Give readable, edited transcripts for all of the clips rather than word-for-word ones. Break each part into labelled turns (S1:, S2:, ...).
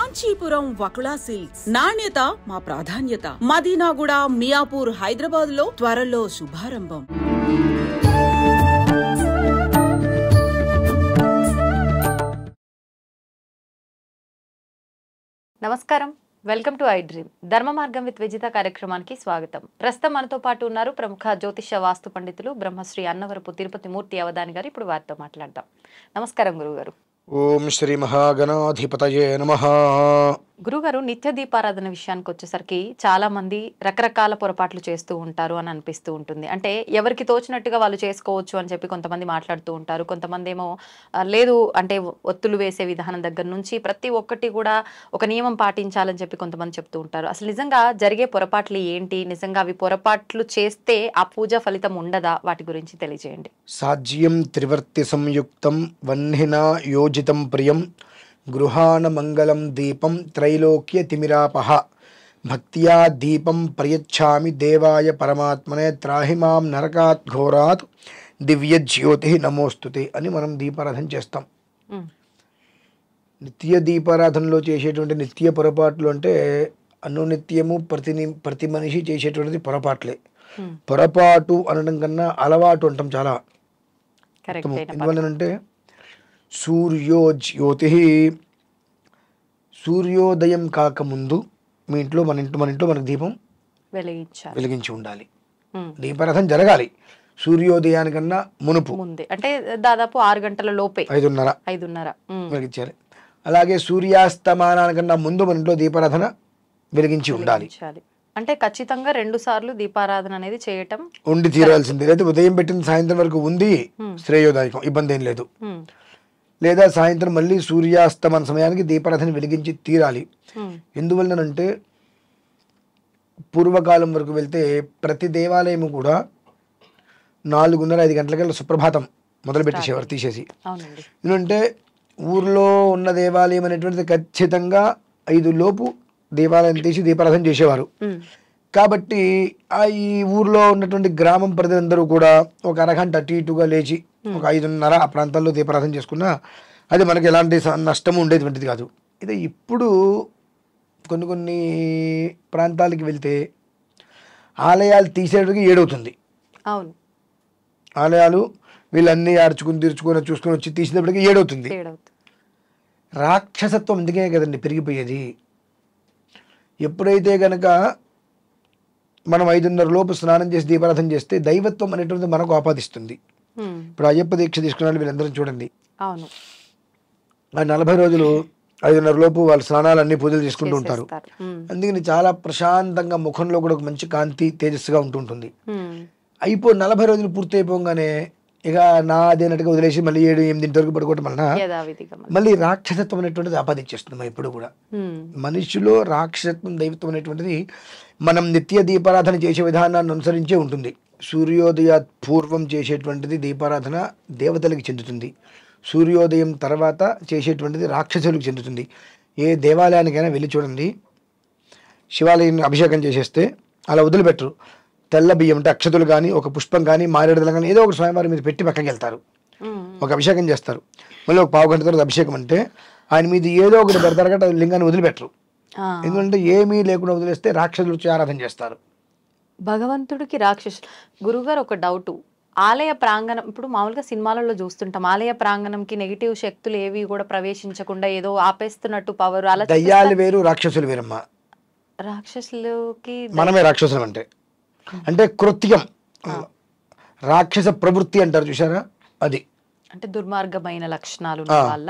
S1: Kanchipuram Vakula silks నాణ్యత మా ప్రాధాన్యత. మదీనాగూడ, మియాపూర్, హైదరాబాద్ లో త్వరలో శుభారంభం.
S2: నమస్కారం, వెల్కమ్ టు ఐ డ్రీమ్. ధర్మ మార్గం విత్ విజిత కార్యక్రమానికి స్వాగతం. ప్రస్తుతం మనతో పాటు ఉన్నారు ప్రముఖ జ్యోతిష వాస్తు పండితులు బ్రహ్మశ్రీ అన్నవరపు తిరుపతి మూర్తి అవధాని గారు. ఇప్పుడు వారితో మాట్లాడదాం. నమస్కారం గురుగారు.
S3: ఓం శ్రీ మహాగణాధిపతయే నమః.
S2: గురుగారు, నిత్య దీపారాధన విషయానికి వచ్చేసరికి చాలా మంది రకరకాల పొరపాట్లు చేస్తూ ఉంటారు అని అనిపిస్తూ ఉంటుంది. అంటే ఎవరికి తోచినట్టుగా వాళ్ళు చేసుకోవచ్చు అని చెప్పి కొంతమంది మాట్లాడుతూ ఉంటారు. కొంతమంది ఏమో లేదు, అంటే ఒత్తులు వేసే విధానం దగ్గర నుంచి ప్రతి ఒక్కటి కూడా ఒక నియమం పాటించాలని చెప్పి కొంతమంది చెప్తూ ఉంటారు. అసలు నిజంగా జరిగే పొరపాట్లు ఏంటి? నిజంగా అవి పొరపాట్లు చేస్తే ఆ పూజ ఫలితం ఉండదా? వాటి గురించి తెలియజేయండి.
S3: సాజ్యం త్రివర్తి సంయుక్తం వహ్నినా యోజితం ప్రియం గృహాణ మంగళం దీపం త్రైలోక్య తిమిరాపహ భక్త్యా దీపం ప్రయచ్ఛామి దేవాయ పరమాత్మనే త్రాహి మాం నరకాత్ ఘోరాత్ దివ్య జ్యోతి నమోస్తుతే అని మనం దీపారాధన చేస్తాం. నిత్య దీపారాధనలో చేసేటువంటి నిత్య పొరపాట్లు అంటే అనునిత్యము ప్రతి మనిషి చేసేటువంటిది పొరపాట్లే. పొరపాటు అనడం కన్నా అలవాటు అంటాం చాలా. ఎందువల్లనంటే సూర్యోజ్యోతి, సూర్యోదయం కాకముందు మీ ఇంట్లో మన ఇంట్లో మనకు దీపం వెలిగించి ఉండాలి. దీపారాధన జరగాలి సూర్యోదయానికన్నా మునుపు,
S2: అంటే దాదాపు 6 గంటల లోపే, 5:30
S3: వెలిగించాలి. అలాగే సూర్యాస్తమానానికన్నా ముందు మన ఇంట్లో దీపారాధన వెలిగించి ఉండాలి.
S2: అంటే ఖచ్చితంగా 2 సార్లు దీపారాధన అనేది చేయటం
S3: ఉండి తీరాల్సిందే. లేదా ఉదయం పెట్టిన సాయంత్రం వరకు ఉంది శ్రేయోదాయకం, ఇబ్బంది ఏం లేదు. లేదా సాయంత్రం మళ్ళీ సూర్యాస్తమన సమయానికి దీపారాధన వెలిగించి తీరాలి. ఎందువల్లనంటే పూర్వకాలం వరకు వెళ్తే ప్రతి దేవాలయము కూడా 4:30-5 గంటలకల్లా సుప్రభాతం మొదలు పెట్టేసేవారు తీసేసి. ఎందుకంటే ఊర్లో ఉన్న దేవాలయం అనేటువంటిది ఖచ్చితంగా 5 లోపు దేవాలయం తీసి దీపారాధన చేసేవారు. కాబట్టి ఈ ఊర్లో ఉన్నటువంటి గ్రామం ప్రజలందరూ కూడా ఒక అరగంట అటు ఇటుగా లేచి ఒక 5:30 ఆ ప్రాంతాల్లో దీపారాధన చేసుకున్నా అది మనకి ఎలాంటి నష్టము ఉండేటువంటిది కాదు. ఇదే ఇప్పుడు కొన్ని ప్రాంతాలకి వెళ్తే ఆలయాలు తీసేటికి 7 అవుతుంది.
S2: అవును,
S3: ఆలయాలు వీళ్ళన్నీ తీర్చుకొని చూసుకొని వచ్చి తీసేటప్పటికి 7 అవుతుంది. రాక్షసత్వం అందుకే కదండి పెరిగిపోయేది. ఎప్పుడైతే కనుక మనం 5:30 లోపు స్నానం చేసి దీపారాధన చేస్తే దైవత్వం అనేటువంటిది మనకు ఆపాదిస్తుంది. ఇప్పుడు అయ్యప్ప దీక్ష తీసుకున్న వీళ్ళందరం చూడండి, ఆ 40 రోజులు 5:30 లోపు వాళ్ళు స్నానాలన్నీ పూజలు చేసుకుంటూ ఉంటారు. అందుకని చాలా ప్రశాంతంగా ముఖంలో కూడా ఒక మంచి కాంతి తేజస్సుగా ఉంటుంటుంది. 40 రోజులు పూర్తి అయిపోగానే ఇక అదేనట్టుగా వదిలేసి మళ్ళీ 7-8 వరకు పడుకోవటం వలన మళ్ళీ రాక్షసత్వం అనేటువంటిది ఆపాదించేస్తుంది. ఇప్పుడు కూడా మనిషిలో రాక్షసత్వం దైవత్వం అనేటువంటిది మనం నిత్య దీపారాధన చేసే విధానాన్ని అనుసరించే ఉంటుంది. సూర్యోదయ పూర్వం చేసేటువంటిది దీపారాధన దేవతలకు చెందుతుంది. సూర్యోదయం తర్వాత చేసేటువంటిది రాక్షసులకు చెందుతుంది. ఏ దేవాలయానికైనా వెళ్ళి చూడండి, శివాలయాన్ని అభిషేకం చేసేస్తే అలా వదిలిపెట్టరు. తెల్ల బియ్యం అంటే అక్షతులు కానీ ఒక పుష్పం కానీ మారేడుదల కానీ ఏదో ఒక స్వామివారి మీద పెట్టి పక్కకి వెళ్తారు, ఒక అభిషేకం చేస్తారు. మళ్ళీ ఒక పావు గంట తర్వాత అభిషేకం అంటే ఆయన మీద ఏదో ఒకటి పెడతారు కాబట్టి లింగాన్ని వదిలిపెట్టరు. ఎందుకంటే ఏమీ లేకుండా వదిలేస్తే రాక్షసులు వచ్చి ఆరాధన చేస్తారు.
S2: భగవంతుడికి రాక్షసు. గురుగారు, ఒక డౌట్. ఆలయ ప్రాంగణం, ఇప్పుడు మామూలుగా సినిమాలలో చూస్తుంటాం, ఆలయ ప్రాంగణంకి నెగిటివ్ శక్తులు ఏవి కూడా ప్రవేశించకుండా ఏదో ఆపేస్తున్నట్టు పవర్, అలా
S3: దయ్యాలు వేరు రాక్షసులు వేరమ్మా.
S2: రాక్షసులకి
S3: మనమే రాక్షసులం అంటే కృత్యం, రాక్షస ప్రవృత్తి అంటారు చూసారా, అది
S2: అంటే దుర్మార్గమైన లక్షణాలు వల్ల.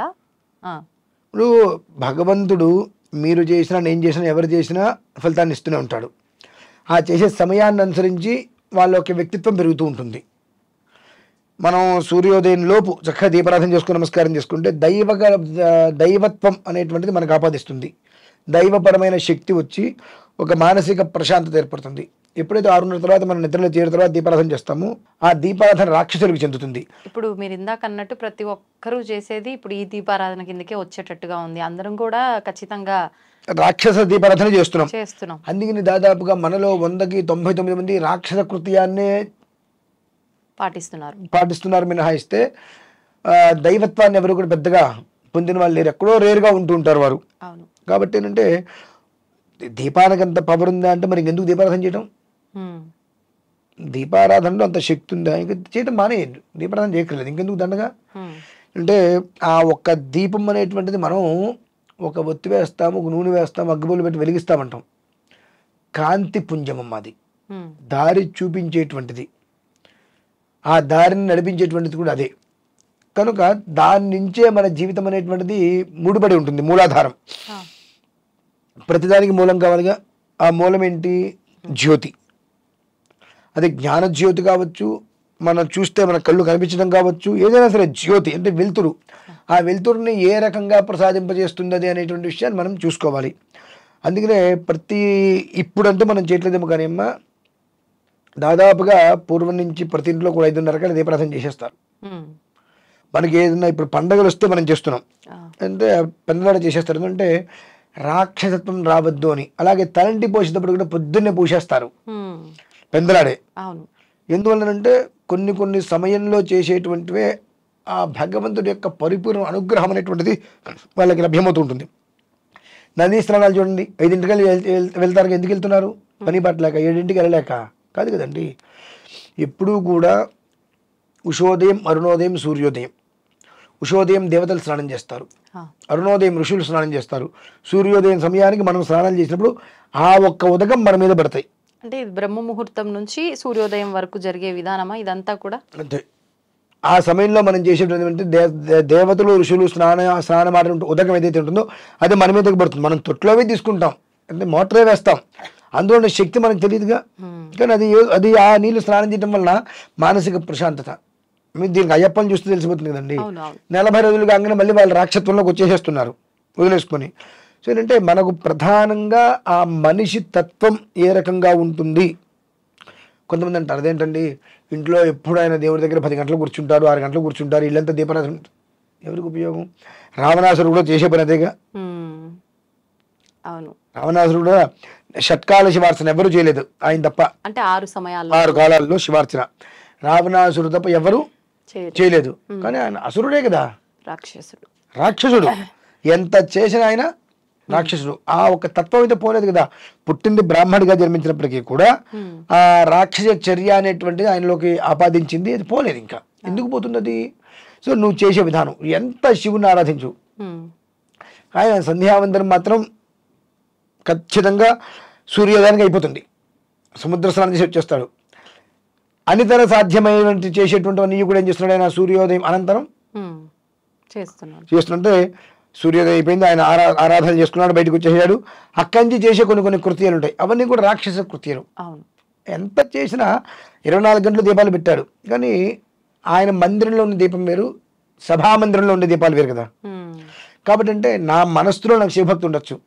S3: ఇప్పుడు భగవంతుడు మీరు చేసినా నేను చేసినా ఎవరు చేసినా ఫలితాన్ని ఇస్తూనే ఉంటాడు. ఆ చేసే సమయాన్ని అనుసరించి వాళ్ళ యొక్క వ్యక్తిత్వం పెరుగుతూ ఉంటుంది. మనం సూర్యోదయం లోపు చక్కగా దీపారాధన చేసుకుని నమస్కారం చేసుకుంటే దైవత్వం అనేటువంటిది మనకు ఆపాదిస్తుంది. దైవపరమైన శక్తి వచ్చి ఒక మానసిక ప్రశాంతత ఏర్పడుతుంది. ఎప్పుడైతే 6:30 తర్వాత మనం నిద్రలో చేరిన తర్వాత దీపారాధన చేస్తామో ఆ దీపారాధన రాక్షసులకు చెందుతుంది.
S2: ఇప్పుడు మీరు ఇందాక అన్నట్టు ప్రతి ఒక్కరూ చేసేది ఇప్పుడు ఈ దీపారాధన కిందకే వచ్చేటట్టుగా ఉంది. అందరం కూడా ఖచ్చితంగా
S3: రాక్షస దీపారాధన చేస్తున్నాం. అందుకని దాదాపుగా మనలో 100కి 99 మంది రాక్షస కృత్యాన్నే పాటిస్తున్నారు మినహాయిస్తే దైవత్వాన్ని ఎవరు కూడా పెద్దగా పొందిన వాళ్ళు లేరు. ఎక్కడో రేరుగా ఉంటూ ఉంటారు వారు. కాబట్టి ఏంటంటే దీపానికి అంత పవర్ ఉందా అంటే మరి ఇంకెందుకు దీపారాధన చేయడం? దీపారాధనలో అంత శక్తి ఉందా? ఇంక చేయడం మానేయండి, దీపారాధన చేయక్కర్లేదు, ఇంకెందుకు దండగా. అంటే ఆ ఒక్క దీపం అనేటువంటిది మనం ఒక ఒత్తి వేస్తాము, ఒక నూనె వేస్తాము, అగ్గిపుల్లు పెట్టి వెలిగిస్తామంటాం. కాంతి పుంజమం అది, దారి చూపించేటువంటిది, ఆ దారిని నడిపించేటువంటిది కూడా అదే. కనుక దాని నుంచే మన జీవితం అనేటువంటిది ముడిపడి ఉంటుంది, మూలాధారం. ప్రతిదానికి మూలం కావాలిగా. ఆ మూలం ఏంటి? జ్యోతి. అది జ్ఞాన జ్యోతి కావచ్చు, మనం చూస్తే మన కళ్ళు కనిపించడం కావచ్చు, ఏదైనా సరే జ్యోతి అంటే వెలుతురు. ఆ వెలుతురుని ఏ రకంగా ప్రసాదింపజేస్తుంది అనేటువంటి విషయాన్ని మనం చూసుకోవాలి. అందుకనే ఇప్పుడంటే మనం చేయట్లేదేమో కానీ అమ్మ, దాదాపుగా పూర్వం నుంచి ప్రతి ఇంట్లో కూడా 5:30 రకాల దీపారాధన చేసేస్తారు. మనకి ఏదైనా ఇప్పుడు పండగలు వస్తే మనం చేస్తున్నాం అంటే పెందలాడ చేసేస్తారు. ఎందుకంటే రాక్షసత్వం రావద్దు అని. అలాగే తలంటి పోసేటప్పుడు కూడా పొద్దున్నే పూసేస్తారు పెందలాడే. ఎందువల్లనంటే కొన్ని సమయంలో చేసేటువంటివే ఆ భగవంతుడి యొక్క పరిపూర్ణ అనుగ్రహం అనేటువంటిది వాళ్ళకి లభ్యమవుతూ ఉంటుంది. నదీ స్నానాలు చూడండి, 5ంటికి వెళ్తారు. ఎందుకు వెళ్తున్నారు? పని పట్టలేక, 7ంటికి వెళ్ళలేక కాదు కదండి. ఎప్పుడూ కూడా ఉషోదయం, అరుణోదయం, సూర్యోదయం. ఉషోదయం దేవతలు స్నానం చేస్తారు, అరుణోదయం ఋషులు స్నానం చేస్తారు, సూర్యోదయం సమయానికి మనం స్నానాలు చేసినప్పుడు ఆ ఒక్క ఉదకం మన మీద పడతాయి.
S2: అంటే ఇది బ్రహ్మ ముహూర్తం నుంచి సూర్యోదయం వరకు జరిగే విధానమా ఇదంతా కూడా?
S3: అంతే. ఆ సమయంలో మనం చేసేటువంటి దేవతలు ఋషులు స్నానమాడిన ఉదకం ఏదైతే ఉంటుందో అది మన మీదకి పడుతుంది. మనం తొట్లోవే తీసుకుంటాం, అంటే మోటరే వేస్తాం, అందులో శక్తి మనకు తెలియదుగా. కానీ అది ఆ నీళ్ళు స్నానం చేయడం వలన మానసిక ప్రశాంతత. మీరు దీనికి అయ్యప్పని చూస్తే తెలిసిపోతుంది కదండి. 40 రోజులు కాగానే మళ్ళీ వాళ్ళు రాక్షత్వంలోకి వచ్చేసేస్తున్నారు వదిలేసుకొని. సో ఏంటంటే మనకు ప్రధానంగా ఆ మనిషి తత్వం ఏ రకంగా ఉంటుంది. కొంతమంది అంటారు అదేంటండి ఇంట్లో ఎప్పుడు ఆయన దేవుడి దగ్గర 10 గంటలు కూర్చుంటారు, 6 గంటలు కూర్చుంటారు, ఇల్లంతా దీపారాధన. ఎవరికి ఉపయోగం? రావణాసురుడు కూడా చేసే పని అదేగా. రావణాసురుడు కూడా షట్కాల శివార్చన ఎవరు చేయలేదు, ఆయన తప్ప.
S2: అంటే 6
S3: కాలాల్లో శివార్చన రావణాసురుడు తప్ప ఎవరు చేయలేదు. కానీ ఆయన అసురుడే కదా, రాక్షసుడు. ఎంత చేసిన ఆయన రాక్షసుడు. ఆ ఒక తత్వం అయితే పోలేదు కదా. పుట్టింది బ్రాహ్మడిగా జన్మించినప్పటికీ కూడా ఆ రాక్షస చర్య అనేటువంటిది ఆయనలోకి ఆపాదించింది, అది పోలేదు. ఇంకా ఎందుకు పోతుంది అది? సో నువ్వు చేసే విధానం, ఎంత శివుని ఆరాధించు, ఆయన సంధ్యావందనం మాత్రం ఖచ్చితంగా సూర్యోదయానికి అయిపోతుంది. సముద్ర స్నానం చేసి వచ్చేస్తాడు. అనితర సాధ్యమైనటువంటి చేసేటువంటివన్నీ కూడా ఏం చేస్తున్నాడు ఆయన? సూర్యోదయం అనంతరం చేస్తుంటే సూర్యోదయం అయిపోయింది, ఆయన ఆరాధన చేసుకున్నాడు, బయటకు వచ్చేసాడు. అక్కడి నుంచి చేసే కొన్ని కృత్యాలు ఉంటాయి, అవన్నీ కూడా రాక్షస కృత్యాలు. ఎంత చేసినా 24 గంటలు దీపాలు పెట్టాడు. కానీ ఆయన మందిరంలో ఉన్న దీపం వేరు, సభామందిరంలో ఉండే దీపాలు వేరు కదా. కాబట్టి అంటే నా మనస్సులో నాకు శివభక్తి ఉండొచ్చు,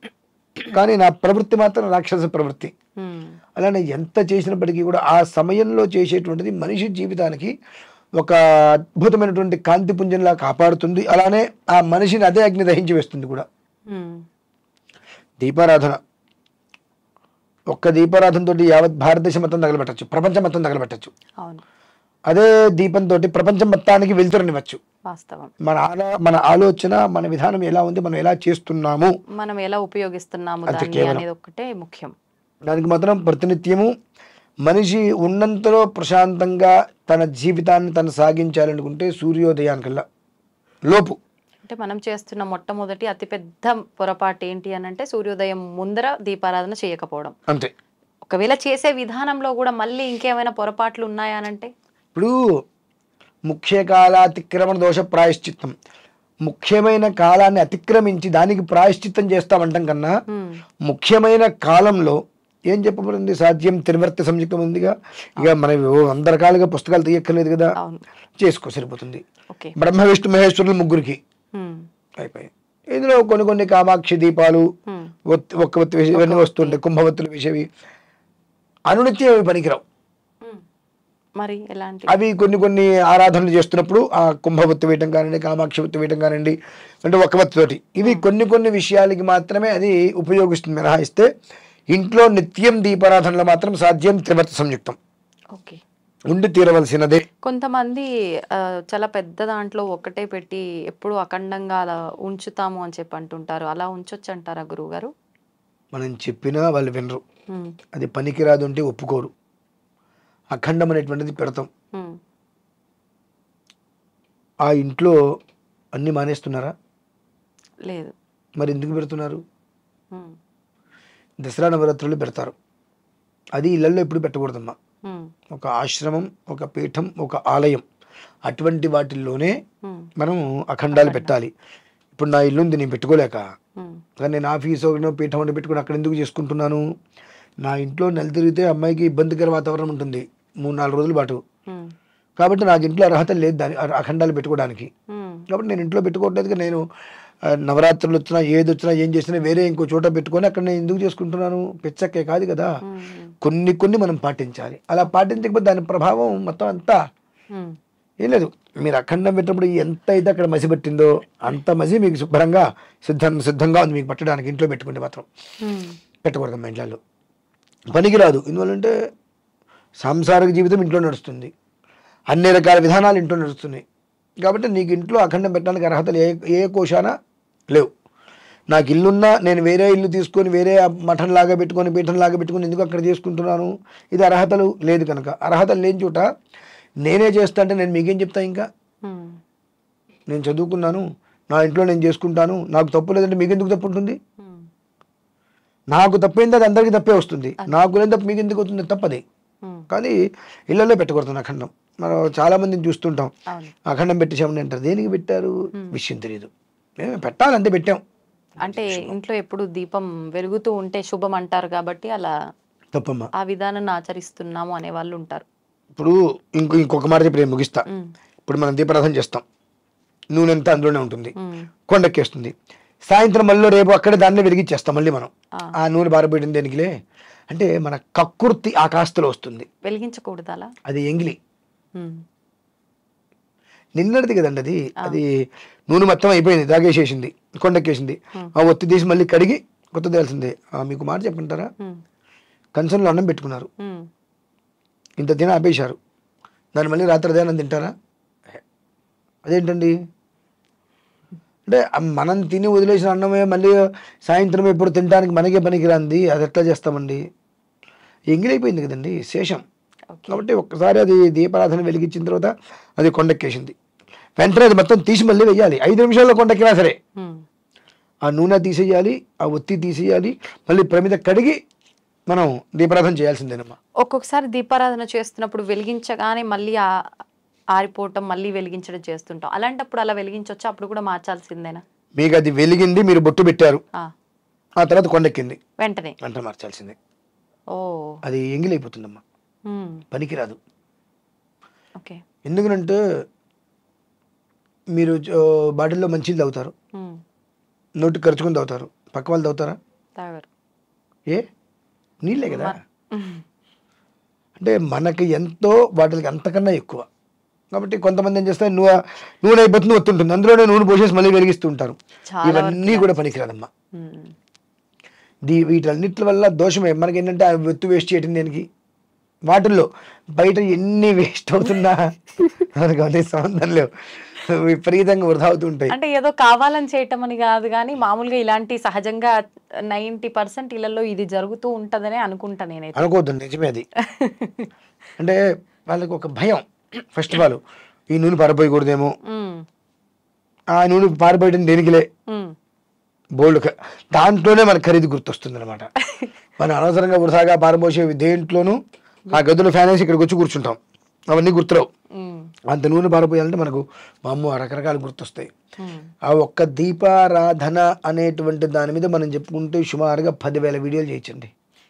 S3: కానీ నా ప్రవృత్తి మాత్రం రాక్షస ప్రవృత్తి. అలానే ఎంత చేసినప్పటికీ కూడా ఆ సమయంలో చేసేటువంటిది మనిషి జీవితానికి ఒక అద్భుతమైనటువంటి కాంతిపుంజంలా కాపాడుతుంది. అలానే ఆ మనిషిని అదే అగ్ని దహించి వేస్తుంది కూడా. దీపారాధన, ఒక్క దీపారాధనతో యావత్ భారతదేశం మొత్తం తగలబెట్టచ్చు, ప్రపంచం మొత్తం తగలబెట్టచ్చు. అదే దీపంతో ప్రపంచం మొత్తానికి వెలుతురనివ్వచ్చు. మన ఆలోచన, మన విధానం ఎలా ఉంది, మనం ఎలా చేస్తున్నాము,
S2: మనం ఎలా ఉపయోగిస్తున్నాము అనేది ఒకటే ముఖ్యం.
S3: దానికి మాత్రం ప్రతినిత్యము మనిషి ఉన్నంతలో ప్రశాంతంగా తన జీవితాన్ని తను సాగించాలనుకుంటే సూర్యోదయానికల్లా లోపు.
S2: అంటే మనం చేస్తున్న మొట్టమొదటి అతిపెద్ద పొరపాటు ఏంటి అని అంటే సూర్యోదయం ముందర దీపారాధన చేయకపోవడం.
S3: అంతే.
S2: ఒకవేళ చేసే విధానంలో కూడా మళ్ళీ ఇంకేమైనా పొరపాట్లు ఉన్నాయా అనంటే,
S3: ఇప్పుడు ముఖ్య కాలాతిక్రమణ దోష ప్రాయశ్చిత్తం, ముఖ్యమైన కాలాన్ని అతిక్రమించి దానికి ప్రాయశ్చిత్తం చేస్తామంటాం కన్నా ముఖ్యమైన కాలంలో ఏం చెప్పబడింది? సాధ్యం త్రివర్తి సంయుక్తం ఉందిగా. ఇక మనం 100 రకాలుగా పుస్తకాలు తీయక్కర్లేదు కదా, చేసుకో సరిపోతుంది. బ్రహ్మ విష్ణు మహేశ్వరులు ముగ్గురికి అయిపోయాయి. ఇందులో కొన్ని కామాక్షి దీపాలు, ఒక్క ఒత్తి వేసి ఇవన్నీ వస్తుంటాయి, కుంభవత్తులు వేసేవి అనునిత్యం అవి పనికిరావు.
S2: మరి ఎలాంటి
S3: అవి కొన్ని ఆరాధనలు చేస్తున్నప్పుడు ఆ కుంభవత్తి వేయటం కానివ్వండి, కామాక్షి వత్తి వేయటం కానివ్వండి, అంటే ఒక వత్తితోటి ఇవి కొన్ని విషయాలకి మాత్రమే అది ఉపయోగిస్తుంది. మినహాయిస్తే ఇంట్లో నిత్యం దీపారాధనలో మాత్రం సాధ్యం త్రివర్తి సంయుక్తం. ఉండి తీరవలసినదే.
S2: కొంతమంది చాలా పెద్ద దాంట్లో ఒక్కటే పెట్టి ఎప్పుడు అఖండంగా అలా ఉంచుతాము అని చెప్పి అంటుంటారు. అలా ఉంచొచ్చు అంటారా గురువుగారు?
S3: మనం చెప్పినా వాళ్ళు వినరు. అది పనికిరాదు అంటే ఒప్పుకోరు. అఖండం అనేటువంటిది పెడతాం. ఆ ఇంట్లో అన్ని మానేస్తున్నారా?
S2: లేదు.
S3: మరి ఎందుకు పెడుతున్నారు? దసరా నవరాత్రులు పెడతారు. అది ఇళ్లలో ఎప్పుడు పెట్టకూడదమ్మా. ఒక ఆశ్రమం, ఒక పీఠం, ఒక ఆలయం అటువంటి వాటిల్లోనే మనం అఖండాలు పెట్టాలి. ఇప్పుడు నా ఇల్లు ఉంది, నేను పెట్టుకోలేక, కానీ నేను ఆఫీస్ పీఠం ఒకటి పెట్టుకుని అక్కడ ఎందుకు చేసుకుంటున్నాను? నా ఇంట్లో నెల తిరిగితే అమ్మాయికి ఇబ్బందికర వాతావరణం ఉంటుంది 3-4 రోజుల పాటు. కాబట్టి నాకు ఇంట్లో అర్హత లేదు దాని అఖండాలు పెట్టుకోవడానికి. కాబట్టి నేను ఇంట్లో పెట్టుకోవట్లేదు. నేను నవరాత్రులు వచ్చినా ఏది వచ్చినా ఏం చేసినా వేరే ఇంకో చోట పెట్టుకొని అక్కడ నేను ఎందుకు చేసుకుంటున్నాను? పిచ్చక్కే కాదు కదా. కొన్ని మనం పాటించాలి. అలా పాటించకపోతే దాని ప్రభావం మొత్తం అంతా ఏం లేదు. మీరు అఖండం పెట్టినప్పుడు ఎంత అయితే అక్కడ మసి పట్టిందో అంత మసి మీకు శుభ్రంగా సిద్ధంగా ఉంది మీకు పట్టడానికి. ఇంట్లో పెట్టుకుంటే మాత్రం పెట్టకూడదు మా ఇంట్లో. పనికిరాదు. ఎందువల్లంటే సాంసారిక జీవితం ఇంట్లో నడుస్తుంది, అన్ని రకాల విధానాలు ఇంట్లో నడుస్తున్నాయి. కాబట్టి నీకు ఇంట్లో అఖండం పెట్టడానికి అర్హతలు ఏ కోశాన లేవు. నాకు ఇల్లున్నా నేను వేరే ఇల్లు తీసుకొని వేరే మఠంలాగా పెట్టుకొని పీఠంలాగా పెట్టుకొని ఎందుకు అక్కడ చేసుకుంటున్నాను? ఇది అర్హతలు లేదు కనుక. అర్హతలు లేని చోట నేనే చేస్తా అంటే నేను మీకేం చెప్తా? ఇంకా నేను చదువుకున్నాను, నా ఇంట్లో నేను చేసుకుంటాను, నాకు తప్పు లేదంటే మీకెందుకు తప్పు ఉంటుంది? నాకు తప్పైంది అది అందరికీ తప్పే వస్తుంది. నాకు లేని తప్పు మీకు ఎందుకు అవుతుంది? తప్పది. కానీ ఇళ్లలో పెట్టకూడదు అఖండం. మనం చాలా మందిని చూస్తుంటాం, అఖండం పెట్టేసామని అంటారు. దేనికి పెట్టారు? విషయం తెలియదు. మేము పెట్టాలంటే పెట్టాం.
S2: అంటే ఇంట్లో ఎప్పుడు దీపం వెలుగుతూ ఉంటే శుభం అంటారు కాబట్టి అలా
S3: తప్పమ్మా.
S2: ఆ విధానాన్ని ఆచరిస్తున్నాము అనే వాళ్ళు ఉంటారు.
S3: ఇప్పుడు ఇంకొక మాట చెప్పి నేను ముగిస్తా. ఇప్పుడు మనం దీపారాధన చేస్తాం, నూనె అంతా అందులోనే ఉంటుంది, కొండెక్కేస్తుంది. సాయంత్రం మళ్ళీ రేపు అక్కడే దాన్నే వెలిగించేస్తాం. మళ్ళీ మనం ఆ నూనె బారబెట్టిన దేనికిలే అంటే మన కక్కుర్తి ఆ కాస్తలో వస్తుంది.
S2: వెలిగించకూడదు అలా. అది
S3: ఎంగిలి నిన్నటిది కదండి అది. అది నూనె మొత్తం అయిపోయింది, తాగేసేసింది, కొండెక్కేసింది. ఆ ఒత్తి తీసి మళ్ళీ కడిగి కొత్త తెలిసింది. మీకు మాట చెప్పంటారా? కంచంలో అన్నం పెట్టుకున్నారు, ఇంత తిన ఆపేశారు, దాన్ని మళ్ళీ రాత్రి అదే అన్నం తింటారా? అదేంటండి అంటే మనం తిని వదిలేసిన అన్నమే మళ్ళీ సాయంత్రం ఎప్పుడు తినడానికి మనకే పనికిరాంది. అది ఎట్లా చేస్తామండి? ఎంగిలైపోయింది కదండి, శేషం. కాబట్టి ఒక్కసారి అది దీపారాధన వెలిగించిన తర్వాత అది కొండెక్కేసింది, వెంటనే అది మొత్తం తీసి మళ్ళీ వెయ్యాలి. 5 నిమిషాల్లో కొండెక్కినా సరే ఆ నూనె తీసేయాలి, ఆ ఒత్తి తీసేయాలి, మళ్ళీ ప్రమిద కడిగి మనం దీపారాధన చేయాల్సిందేనమ్మా.
S2: ఒక్కొక్కసారి దీపారాధన చేస్తున్నప్పుడు వెలిగించగానే మళ్ళీ ఆరిపోవటం, మళ్ళీ వెలిగించడం చేస్తుంటాం. అలాంటప్పుడు అలా వెలిగించవచ్చు, అప్పుడు కూడా మార్చాల్సిందేనా?
S3: మీకు అది వెలిగింది, మీరు బొట్టు పెట్టారు, ఆ తర్వాత కొండెక్కింది, వెంటనే మార్చాల్సిందే. అది ఎంగిలైపోతుందమ్మా, పనికిరాదు. ఎందుకంటే మీరు బాటిల్లో మంచిది తాగుతారు, నోటికి ఖర్చుకొని తాగుతారు, పక్క వాళ్ళు తాగుతారా? ఏ నీళ్ళే కదా. అంటే మనకి ఎంతో వాటికి అంతకన్నా ఎక్కువ. కాబట్టి కొంతమంది ఏం చేస్తారు, నూనె అయిపోతుంది, ఒత్తుంటుంది, అందులోనే నూనె పోసేసి మళ్ళీ వెలిగిస్తూ ఉంటారు. ఇవన్నీ కూడా పనికిరాదమ్మా. వీటన్నిటి వల్ల దోషమే. మనకి ఏంటంటే ఆ ఒత్తు వేస్ట్ చేయటం దేనికి? వాటిల్లో బయట ఎన్ని వేస్ట్ అవుతున్నా మనకి సంబంధం లేవు, విపరీతంగా వృధా అవుతూ ఉంటాయి.
S2: అంటే ఏదో కావాలని చేయటం అని కాదు, కానీ మామూలుగా ఇలాంటి సహజంగా 90% ఇళ్లలో ఇది జరుగుతూ ఉంటదనే అనుకుంటా నేనైతే.
S3: అనుకోవద్దు, నిజమే అది. అంటే వాళ్ళకి ఒక భయం. ఫస్ట్ ఆఫ్ ఆల్ ఈ నూనె పారిపోయకూడదేమో, ఆ నూనె పారిపోయడం దేనికిలే బోల్డ్, దాంట్లోనే మనకు ఖరీదు గుర్తొస్తుంది అనమాట. మనం అనవసరంగా వృధాగా పారబోసే దేంట్లోనూ ఆ గదిలో ఫ్యాన్ వేసి ఇక్కడికి వచ్చి కూర్చుంటాం, అవన్నీ గుర్తురావు. అంత నూనె పారిపోయాలంటే మనకు అమ్మో రకరకాలు గుర్తొస్తాయి. ఆ ఒక్క దీపారాధన అనేటువంటి దాని మీద మనం చెప్పుకుంటే సుమారుగా 10,000 వీడియోలు చేయొచ్చండి.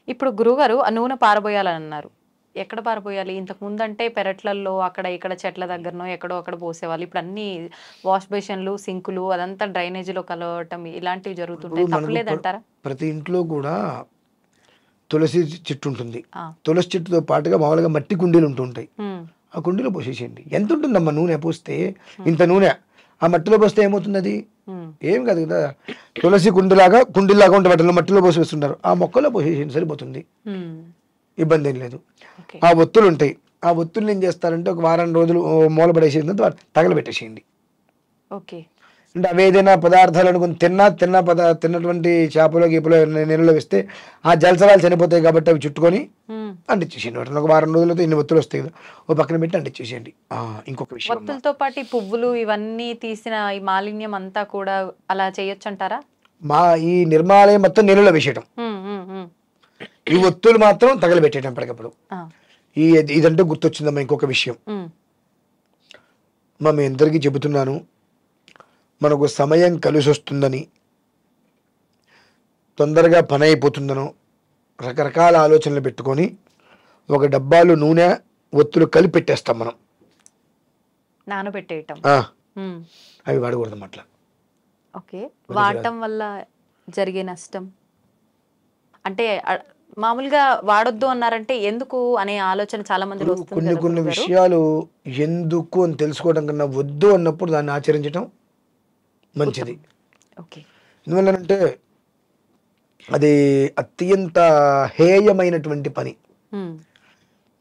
S2: ఇప్పుడు గురువుగారు ఆ నూనె పారబోయాలని అన్నారు, ఎక్కడ పారబోయాలి? ఇంతకు ముందంటే పెరట్లలో అక్కడ ఇక్కడ చెట్ల దగ్గరనో ఎక్కడో అక్కడ పోసేవాళ్ళు. ఇప్పుడు అన్ని వాష్ బేషన్లు, సింకులు, అదంతా డ్రైనేజీలో కలవటం ఇలాంటివి జరుగుతుంటాయి. తప్పలేదంటారా?
S3: ప్రతి ఇంట్లో కూడా తులసి చెట్టు ఉంటుంది. తులసి చెట్టుతో పాటుగా మామూలుగా మట్టి కుండీలు ఉంటూ ఉంటాయి. ఆ కుండీలో పోసేసేయండి. ఎంత ఉంటుందమ్మా నూనె పోస్తే? ఇంత నూనె ఆ మట్టిలో పోస్తే ఏమవుతుంది? అది ఏం కాదు కదా. తులసి కుండీలాగా ఉంటే వాటిలో మట్టిలో పోసి వేస్తుంటారు, ఆ మొక్కలో పోసేసేయండి, సరిపోతుంది, ఇబ్బంది ఏం లేదు. ఆ ఒత్తులు ఉంటాయి, ఆ ఒత్తుల్ని ఏం చేస్తారంటే ఒక వారం రోజులు మూల పడేసేసిన తర్వాత తగలబెట్టేసేయండి.
S2: ఓకే.
S3: అంటే అవి ఏదైనా పదార్థాలు అనుకుని తిన్నటువంటి చేపలో గీపలో నీళ్ళలో వేస్తే ఆ జలసరాలు చనిపోతాయి కాబట్టి అవి చుట్టుకొని అంటించేసేయండి. వాటిని ఒక వారం రోజులతో ఇన్ని ఒత్తులు వస్తాయి కదా, ఓ పక్కన పెట్టి అంటించేసేయండి. ఇంకొక విషయం,
S2: ఒత్తులతో పాటు ఈ పువ్వులు ఇవన్నీ తీసిన ఈ మాలిన్యం అంతా కూడా అలా చేయొచ్చు అంటారా?
S3: ఈ నిర్మాలయం మొత్తం నీళ్ళలో వేసేయటం, ఈ ఒత్తులు మాత్రం తగలబెట్టేయటం ఎప్పటికప్పుడు. ఇదంటే గుర్తొచ్చిందమ్మా ఇంకొక విషయం. మీ అందరికీ చెబుతున్నాను, మనకు సమయం కలిసి వస్తుందని, తొందరగా పని అయిపోతుందనో రకరకాల ఆలోచనలు పెట్టుకొని ఒక డబ్బాలు నూనె ఒత్తులు కలిపి పెట్టేస్తాం మనం,
S2: నానబెట్టేయటం.
S3: అవి వాడకూడదు అట్లా.
S2: ఓకే. వాడటం వల్ల జరిగే నష్టం అంటే మామూలుగా వాడొద్దు అన్నారంటే ఎందుకు అనే ఆలోచన చాలా మంది
S3: కొన్ని విషయాలు ఎందుకు అని తెలుసుకోవడం కన్నా వద్దు అన్నప్పుడు దాన్ని ఆచరించడం మంచిది. ఎందువల్లంటే అది అత్యంత హేయమైనటువంటి పని.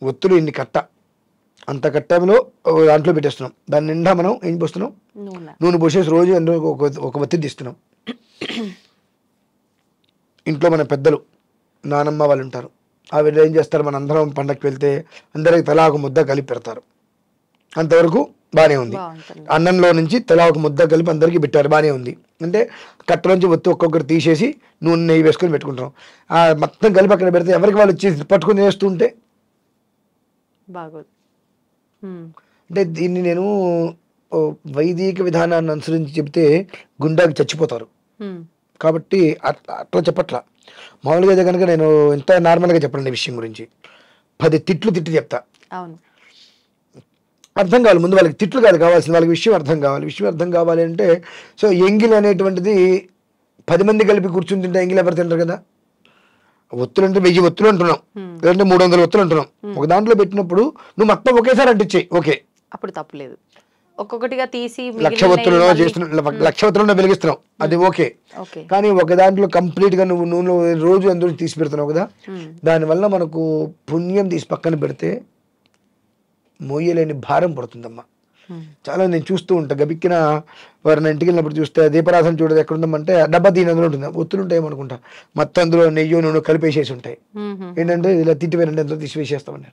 S3: ఒత్తులు ఇన్ని కట్ట, అంత కట్టలో దాంట్లో పెట్టేస్తున్నాం, దాని నిండా మనం ఏం పోస్తున్నాం, నూనె పోసేసి రోజు అందులో ఒక ఒత్తి తీస్తున్నాం. ఇంట్లో మన పెద్దలు నానమ్మ వాళ్ళు ఉంటారు, ఆవిడ ఏం చేస్తారు, మన అందరం పండగకి వెళ్తే అందరికి తలా ఒక ముద్ద కలిపి పెడతారు. అంతవరకు బాగానే ఉంది. అన్నంలో నుంచి తలా ఒక ముద్ద కలిపి అందరికీ పెట్టారు, బాగానే ఉంది. అంటే కట్టలోంచి ఒత్తి ఒక్కొక్కటి తీసేసి నూనె నెయ్యి వేసుకొని పెట్టుకుంటాం. మొత్తం కలిపి అక్కడ పెడితే ఎవరికి వాళ్ళు వచ్చి పట్టుకుని వేస్తుంటే
S2: బాగోదు.
S3: అంటే దీన్ని నేను వైదిక విధానాన్ని అనుసరించి చెప్తే గుండాకి చచ్చిపోతారు కాబట్టి అట్లా చెప్పట్లా. మామూలుగా అయితే కనుక నేను ఎంత నార్మల్గా చెప్పండి ఈ విషయం గురించి, 10 తిట్లు చెప్తా. అర్థం కావాలి ముందు వాళ్ళకి, తిట్లు కాదు కావాల్సింది, వాళ్ళకి విషయం అర్థం కావాలి. విషయం అర్థం కావాలి అంటే సో ఎంగిల్ అనేటువంటిది 10 మంది కలిపి కూర్చుని తింటే ఎంగిల్ ఎవరు తింటారు కదా. ఒత్తులు అంటే 1000 ఒత్తులు అంటున్నాం, లేదంటే 300 ఒత్తులు అంటున్నాం. ఒక దాంట్లో పెట్టినప్పుడు నువ్వు మొత్తం ఒకేసారి అంటించేయి, ఓకే,
S2: అప్పుడు తప్పులేదు. ఒక్కొక్కటిగా తీసి
S3: 1,00,000 ఒత్తులలో చేస్తున్నావు, 1,00,000 ఒత్తులలో వెలిగిస్తున్నావు, అది ఓకే. కానీ ఒక దాంట్లో కంప్లీట్ గా నువ్వు నూనె రోజు అందరూ తీసి పెడుతున్నావు కదా, దానివల్ల మనకు పుణ్యం తీసి పక్కన పెడితే మోయలేని భారం పడుతుందమ్మా. చాలా నేను చూస్తూ ఉంటా, గబిక్కిన వారిని ఇంటికి వెళ్ళినప్పుడు చూస్తే దీపారాధన చూడదు ఎక్కడ ఉందామంటే డబ్బా దీని అందులో ఉంటుంది, ఒత్తులు ఉంటాయి ఏమనుకుంటా, మొత్తం అందులో నెయ్యి నూనె కలిపేసేసి ఉంటాయి. ఏంటంటే ఇలా తిట్టిపోయినంటే ఎంతో తీసి వేసేస్తామని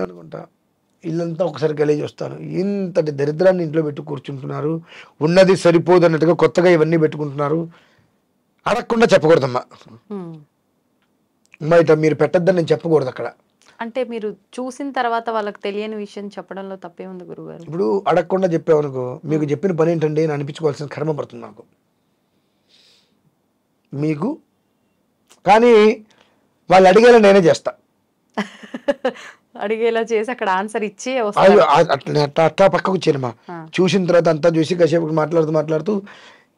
S3: అనుకుంటా. ఇల్లంతా ఒకసారి గలీజ్ వస్తాను, ఇంతటి దరిద్రాన్ని ఇంట్లో పెట్టి కూర్చుంటున్నారు, ఉన్నది సరిపోదు అన్నట్టుగా కొత్తగా ఇవన్నీ పెట్టుకుంటున్నారు. అడగకుండా చెప్పకూడదమ్మా, అమ్మా ఇట్లా మీరు పెట్టద్దని నేను చెప్పకూడదు అక్కడ.
S2: అంటే మీరు చూసిన తర్వాత వాళ్ళకి తెలియని విషయం చెప్పడంలో తప్పే ఉంది గురుగారు.
S3: ఇప్పుడు అడగకుండా చెప్పావనుకో, మీకు చెప్పిన పని ఏంటండి అని అనిపించుకోవాల్సిన కర్మ పడుతుంది నాకు మీకు. కానీ వాళ్ళు అడిగేలా నేనే చేస్తా,
S2: అడిగేలా చేసి అక్కడ ఆన్సర్ ఇచ్చి
S3: అట్లా పక్కకు వచ్చేనమ్మా. చూసిన తర్వాత అంతా చూసి కాసేపు మాట్లాడుతూ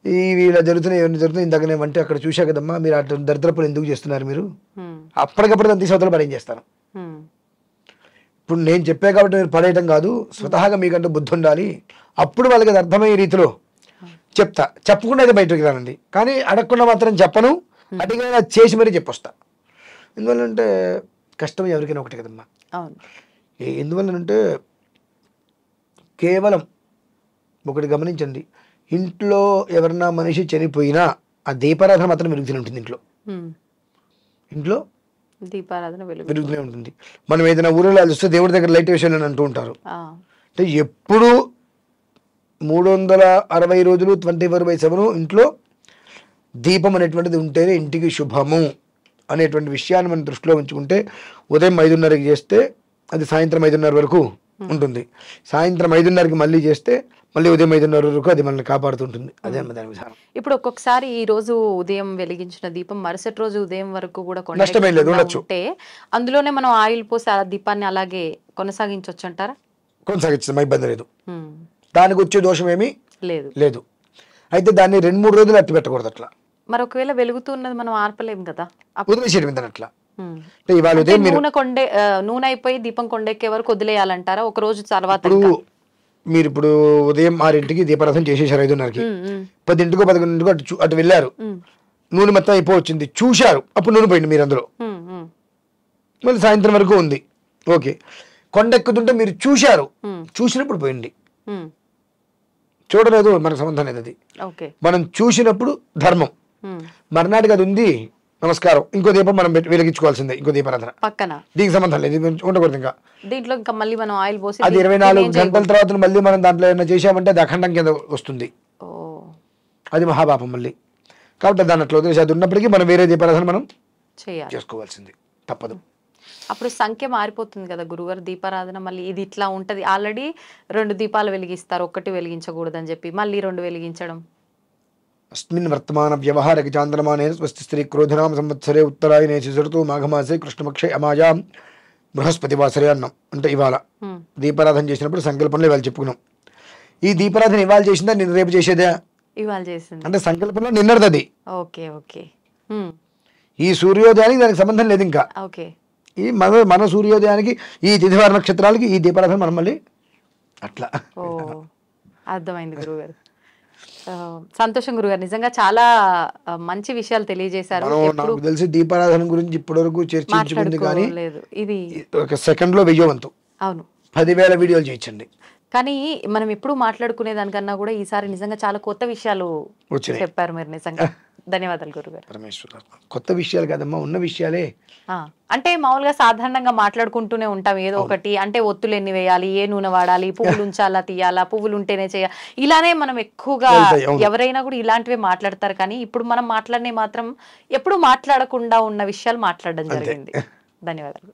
S3: ఇవి ఇలా జరుగుతున్నాయి, ఇవన్నీ జరుగుతున్నాయి, ఇందాక నేను అంటే అక్కడ చూసా కదమ్మా, మీరు అట్లా దరిద్ర పని ఎందుకు చేస్తున్నారు మీరు, అప్పటికప్పుడు దాన్ని తీసి అవతల పడేం చేస్తాను. ఇప్పుడు నేను చెప్పా కాబట్టి మీరు పడేయటం కాదు, స్వతహాగా మీకంటూ బుద్ధి ఉండాలి, అప్పుడు వాళ్ళకి అది అర్థమయ్యే రీతిలో చెప్తా. చెప్పకుండా అయితే బయటకు రానండి, కానీ అడగకుండా మాత్రం చెప్పను, అడిగినా చేసి మరీ చెప్పొస్తా. ఎందువల్లంటే కష్టం ఎవరికైనా ఒకటి కదమ్మా. ఎందువల్లంటే కేవలం ఒకటి గమనించండి, ఇంట్లో ఎవరన్నా మనిషి చనిపోయినా ఆ దీపారాధన మాత్రం వెలుగుతూనే ఉంటుంది. ఇంట్లో
S2: దీపారాధన
S3: వెలుగుతూనే ఉంటుంది. మనం ఏదైనా ఊరిలో చూస్తే దేవుడి దగ్గర లైట్ వేసాలని అంటూ ఉంటారు. అంటే ఎప్పుడు 360 రోజులు 24/7 ఇంట్లో దీపం అనేటువంటిది ఉంటేనే ఇంటికి శుభము అనేటువంటి విషయాన్ని మనం దృష్టిలో ఉంచుకుంటే, ఉదయం 5:30కి చేస్తే అది సాయంత్రం 5:30 వరకు ఉంటుంది, సాయంత్రం 5:30కి మళ్ళీ చేస్తే మళ్ళీ ఉదయం 5:30 వరకు అది మనల్ని కాపాడుతుంటుంది. అదే దాని విధానం.
S2: ఇప్పుడు ఒక్కొక్కసారి ఈ రోజు ఉదయం వెలిగించిన దీపం మరుసటి రోజు ఉదయం వరకు కూడా
S3: నష్టమే లేదు, ఉండొచ్చు.
S2: అందులోనే మనం ఆయిల్ పోసి ఆ దీపాన్ని అలాగే కొనసాగించవచ్చు అంటారా?
S3: కొనసాగించడం ఇబ్బంది లేదు, దానికి వచ్చే దోషం ఏమీ లేదు. అయితే దాన్ని 2-3 రోజులు అట్టి పెట్టకూడదు అట్లా.
S2: మరి ఒకవేళ వెలుగుతున్నది మనం ఆర్పలేం కదా,
S3: వదిలేసేయడం అట్లా.
S2: నూనె అయిపోయి దీపం కొండెక్కే వరకు వదిలేయాలంటారా ఒక రోజు తర్వాత?
S3: మీరు ఇప్పుడు ఉదయం 6ంటికి దీపారాధన చేసేసారు, 5:30కి, 10ంటికో 11ంటికో అటు వెళ్ళారు, నూనె మొత్తం అయిపోవచ్చింది, చూశారు, అప్పుడు నూనె పోయింది మీరు అందులో, మళ్ళీ సాయంత్రం వరకు ఉంది, ఓకే, కొండ ఎక్కుతుంటే మీరు చూశారు, చూసినప్పుడు పోయింది, చూడలేదు మనకు సంబంధం లేదు. అది మనం చూసినప్పుడు ధర్మం. మర్నాటికి అది ఉంది, నమస్కారం, ఇంకో దీపం మనం వెలిగించుకోవాల్సిందే, ఇంకో దీపారాధన పక్కన, దీనికి సంబంధం లేదు, ఉండకూడదు. ఇంకా దీంట్లో ఇంకా మళ్ళీ మనం ఆయిల్ పోసి అది 24 గంటల తర్వాత మళ్ళీ మనం దాంట్లో ఏమైనా చేసామంటే అది అఖండం కింద వస్తుంది, అది మహాపాపం మళ్ళీ. కాబట్టి దాని అట్లా వదిలేసి అది ఉన్నప్పటికీ మనం వేరే దీపారాధన మనం చేసుకోవాల్సింది, తప్పదు.
S2: అప్పుడు సంఖ్య మారిపోతుంది కదా గురుగారు, దీపారాధన మళ్ళీ ఇది ఇట్లా ఉంటది. ఆల్రెడీ 2 దీపాలు వెలిగిస్తారు, ఒక్కటి వెలిగించకూడదని చెప్పి మళ్ళీ 2 వెలిగించడం.
S3: అస్మిన్ వర్తమాన వ్యవహారక చాంద్రమానే స్వస్తి స్త్రీ క్రోధనామ సంవత్సరే ఉత్తరాయణే శిశురతు మాఘమాసే కృష్ణపక్షే అమాయాం బృహస్పతి వాసరే అన్నాం. అంటే ఇవాళ దీపారాధన చేసినప్పుడు సంకల్పంలో ఇవాళ చెప్పుకున్నాం. ఈ దీపారాధన ఇవాళ చేసిందా నేను రేపు చేసేదా?
S2: ఇవాళ చేసింది అంటే
S3: సంకల్పంలో నిన్నది.
S2: Okay okay.
S3: ఈ సూర్యోదయానికి దానికి సంబంధం లేదు. ఇంకా
S2: ఓకే,
S3: ఈ మన సూర్యోదయానికి ఈ తిథివార నక్షత్రాలకి ఈ దీపారాధన మనం మళ్ళీ అట్లా.
S2: అర్థమైంది గురుగారు. సంతోషం గురుగారు, నిజంగా చాలా మంచి విషయాలు తెలియజేశారు.
S3: నాకు తెలిసి దీపారాధన గురించి ఇప్పటివరకు చర్చించుకుంది కానీ ఇది ఒక సెకండ్ లో విజయవంతం. అవును, 10,000 వీడియోలు చేయించండి.
S2: కానీ మనం ఎప్పుడు మాట్లాడుకునే దానికన్నా కూడా ఈసారి నిజంగా చాలా కొత్త విషయాలు చెప్పారు మీరు. నిజంగా ధన్యవాదాలు గురుగారు.
S3: పరమేశ్వర, కొత్త విషయాలు కాదమ్మా, ఉన్న విషయాలే.
S2: అంటే మామూలుగా సాధారణంగా మాట్లాడుకుంటూనే ఉంటాం ఏదో ఒకటి. అంటే ఒత్తులు ఎన్ని వేయాలి, ఏ నూనె వాడాలి, పువ్వులు ఉంచాలా తీయాలా, పువ్వులు ఉంటేనే చేయాలి, ఇలానే మనం ఎక్కువగా ఎవరైనా కూడా ఇలాంటివే మాట్లాడతారు. కానీ ఇప్పుడు మనం మాట్లాడినే మాత్రం ఎప్పుడు మాట్లాడకుండా ఉన్న విషయాలు మాట్లాడడం జరిగింది. ధన్యవాదాలు.